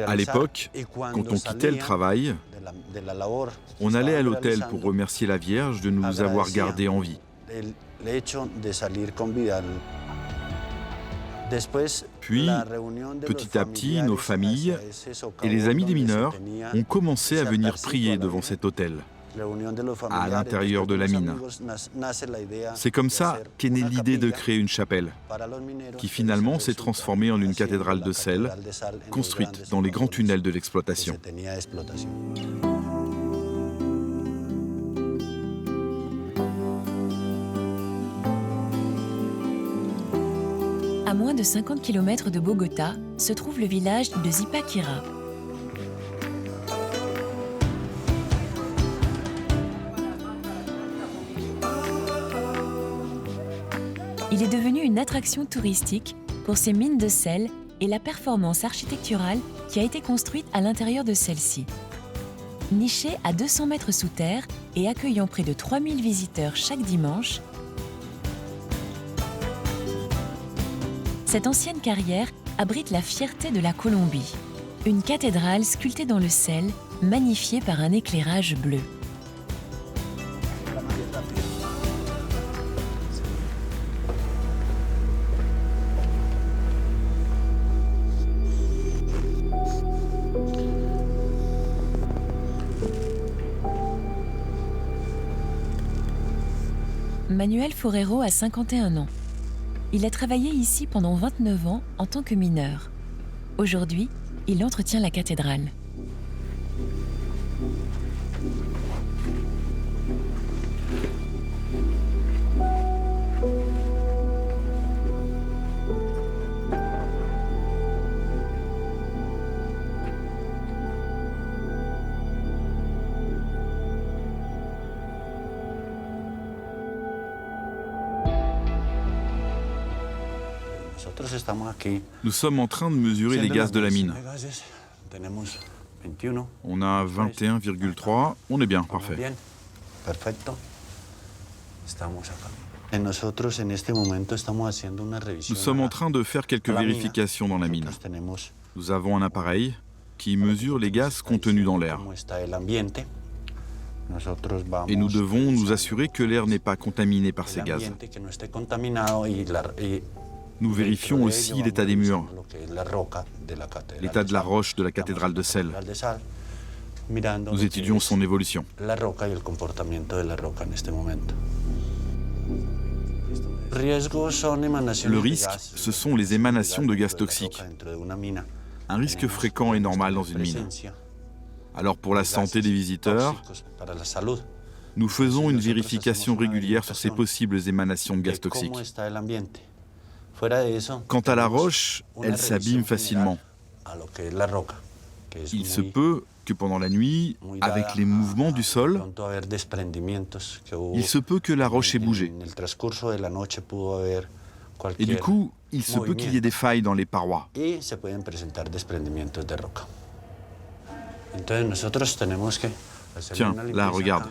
À l'époque, quand on quittait le travail, on allait à l'autel pour remercier la Vierge de nous avoir gardés en vie. Puis, petit à petit, nos familles et les amis des mineurs ont commencé à venir prier devant cet autel, à l'intérieur de la mine. C'est comme ça qu'est née l'idée de créer une chapelle, qui finalement s'est transformée en une cathédrale de sel, construite dans les grands tunnels de l'exploitation. À moins de 50 km de Bogota se trouve le village de Zipaquirá. Il est devenu une attraction touristique pour ses mines de sel et la performance architecturale qui a été construite à l'intérieur de celle-ci. Nichée à 200 mètres sous terre et accueillant près de 3000 visiteurs chaque dimanche, cette ancienne carrière abrite la fierté de la Colombie, une cathédrale sculptée dans le sel, magnifiée par un éclairage bleu. Manuel Forero a 51 ans. Il a travaillé ici pendant 29 ans en tant que mineur. Aujourd'hui, il entretient la cathédrale. Nous sommes en train de mesurer les gaz de la mine. On a 21,3, on est bien, parfait. Nous sommes en train de faire quelques vérifications dans la mine. Nous avons un appareil qui mesure les gaz contenus dans l'air. Et nous devons nous assurer que l'air n'est pas contaminé par ces gaz. Nous vérifions aussi l'état des murs, l'état de la roche de la cathédrale de sel. Nous étudions son évolution. Le risque, ce sont les émanations de gaz toxiques. Un risque fréquent et normal dans une mine. Alors pour la santé des visiteurs, nous faisons une vérification régulière sur ces possibles émanations de gaz toxiques. Quant à la roche, elle s'abîme facilement. Il se peut que pendant la nuit, avec les mouvements du sol, il se peut que la roche ait bougé. Et du coup, il se peut qu'il y ait des failles dans les parois. Tiens, là, regarde.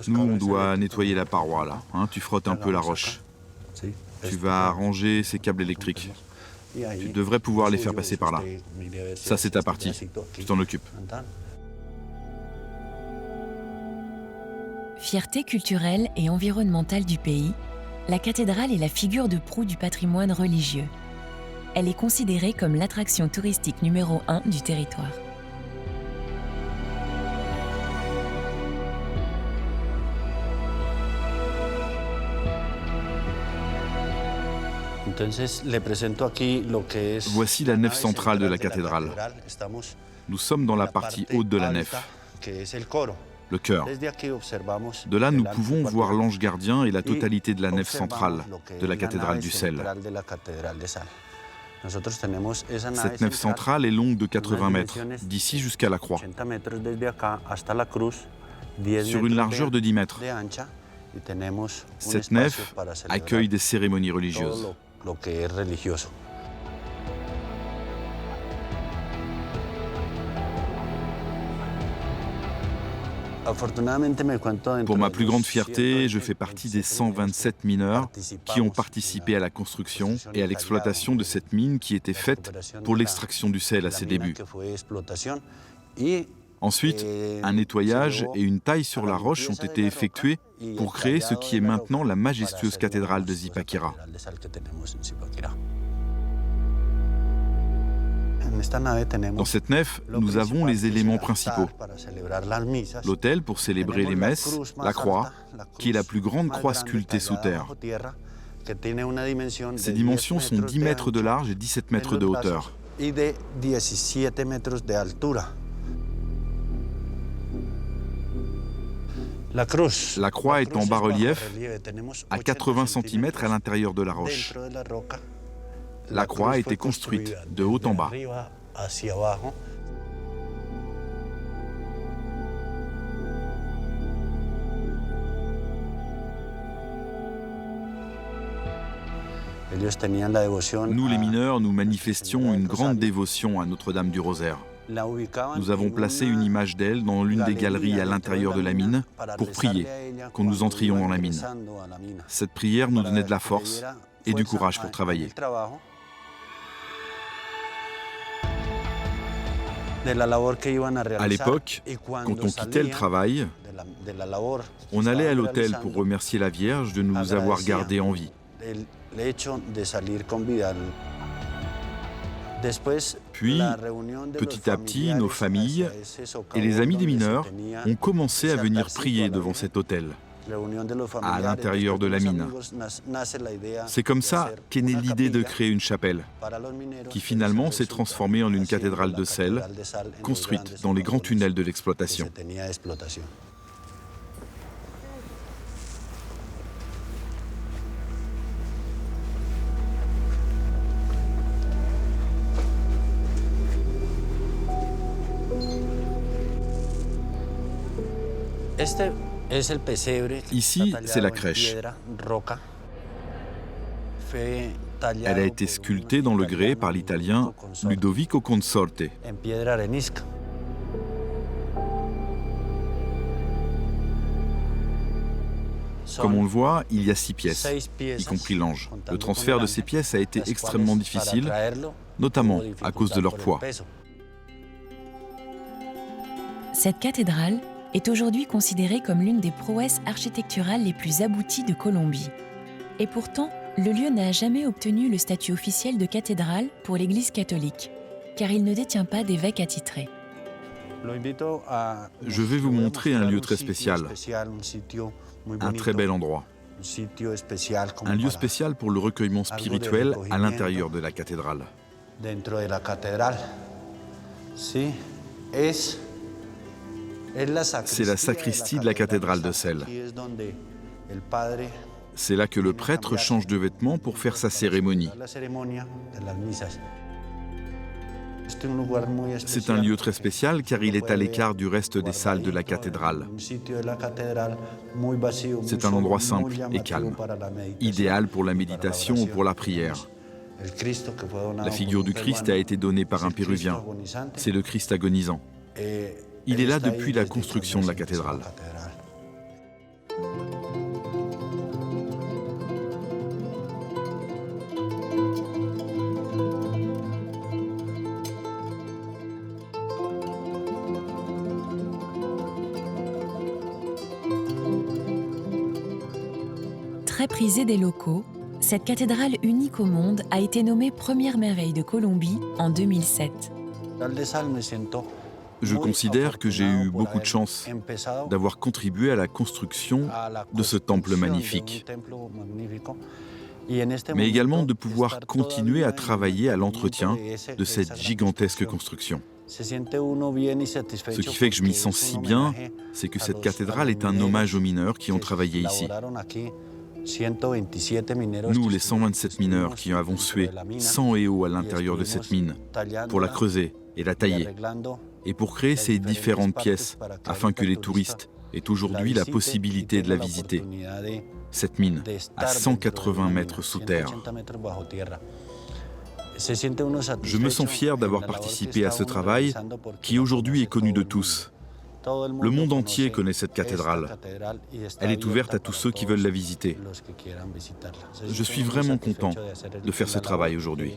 Nous, on doit nettoyer la paroi, là. Hein, tu frottes un peu la roche. Tu vas arranger ces câbles électriques. Tu devrais pouvoir les faire passer par là. Ça, c'est ta partie. Tu t'en occupes. Fierté culturelle et environnementale du pays, la cathédrale est la figure de proue du patrimoine religieux. Elle est considérée comme l'attraction touristique numéro 1 du territoire. Voici la nef centrale de la cathédrale. Nous sommes dans la partie haute de la nef, le chœur. De là, nous pouvons voir l'ange gardien et la totalité de la nef centrale de la cathédrale du sel. Cette nef centrale est longue de 80 mètres, d'ici jusqu'à la croix, sur une largeur de 10 mètres. Cette nef accueille des cérémonies religieuses. Pour ma plus grande fierté, je fais partie des 127 mineurs qui ont participé à la construction et à l'exploitation de cette mine qui était faite pour l'extraction du sel à ses débuts. Ensuite, un nettoyage et une taille sur la roche ont été effectués pour créer ce qui est maintenant la majestueuse cathédrale de Zipaquirá. Dans cette nef, nous avons les éléments principaux. L'autel pour célébrer les messes, la croix, qui est la plus grande croix sculptée sous terre. Ses dimensions sont 10 mètres de large et 17 mètres de hauteur. La croix est en bas-relief à 80 cm à l'intérieur de la roche. La croix a été construite de haut en bas. Nous, les mineurs, nous manifestions une grande dévotion à Notre-Dame du Rosaire. Nous avons placé une image d'elle dans l'une des galeries à l'intérieur de la mine pour prier quand nous entrions dans la mine. Cette prière nous donnait de la force et du courage pour travailler. À l'époque, quand on quittait le travail, on allait à l'autel pour remercier la Vierge de nous avoir gardés en vie. Puis, petit à petit, nos familles et les amis des mineurs ont commencé à venir prier devant cet autel, à l'intérieur de la mine. C'est comme ça qu'est née l'idée de créer une chapelle, qui finalement s'est transformée en une cathédrale de sel, construite dans les grands tunnels de l'exploitation. Ici, c'est la crèche. Elle a été sculptée dans le grès par l'Italien Ludovico Consorte. Comme on le voit, il y a 6 pièces, y compris l'ange. Le transfert de ces pièces a été extrêmement difficile, notamment à cause de leur poids. Cette cathédrale est aujourd'hui considérée comme l'une des prouesses architecturales les plus abouties de Colombie. Et pourtant, le lieu n'a jamais obtenu le statut officiel de cathédrale pour l'Église catholique, car il ne détient pas d'évêque attitré. Je vais vous montrer un lieu très spécial, un très bel endroit. Un lieu spécial pour le recueillement spirituel à l'intérieur de la cathédrale. C'est la sacristie de la cathédrale de Celle. C'est là que le prêtre change de vêtements pour faire sa cérémonie. C'est un lieu très spécial car il est à l'écart du reste des salles de la cathédrale. C'est un endroit simple et calme, idéal pour la méditation ou pour la prière. La figure du Christ a été donnée par un Péruvien. C'est le Christ agonisant. Il est là depuis la construction de la cathédrale. Très prisée des locaux, cette cathédrale unique au monde a été nommée première merveille de Colombie en 2007. Je considère que j'ai eu beaucoup de chance d'avoir contribué à la construction de ce temple magnifique, mais également de pouvoir continuer à travailler à l'entretien de cette gigantesque construction. Ce qui fait que je m'y sens si bien, c'est que cette cathédrale est un hommage aux mineurs qui ont travaillé ici. Nous, les 127 mineurs qui avons sué sang et eau à l'intérieur de cette mine, pour la creuser et la tailler, et pour créer ces différentes pièces, afin que les touristes aient aujourd'hui la possibilité de la visiter. Cette mine, à 180 mètres sous terre. Je me sens fier d'avoir participé à ce travail qui aujourd'hui est connu de tous. Le monde entier connaît cette cathédrale. Elle est ouverte à tous ceux qui veulent la visiter. Je suis vraiment content de faire ce travail aujourd'hui.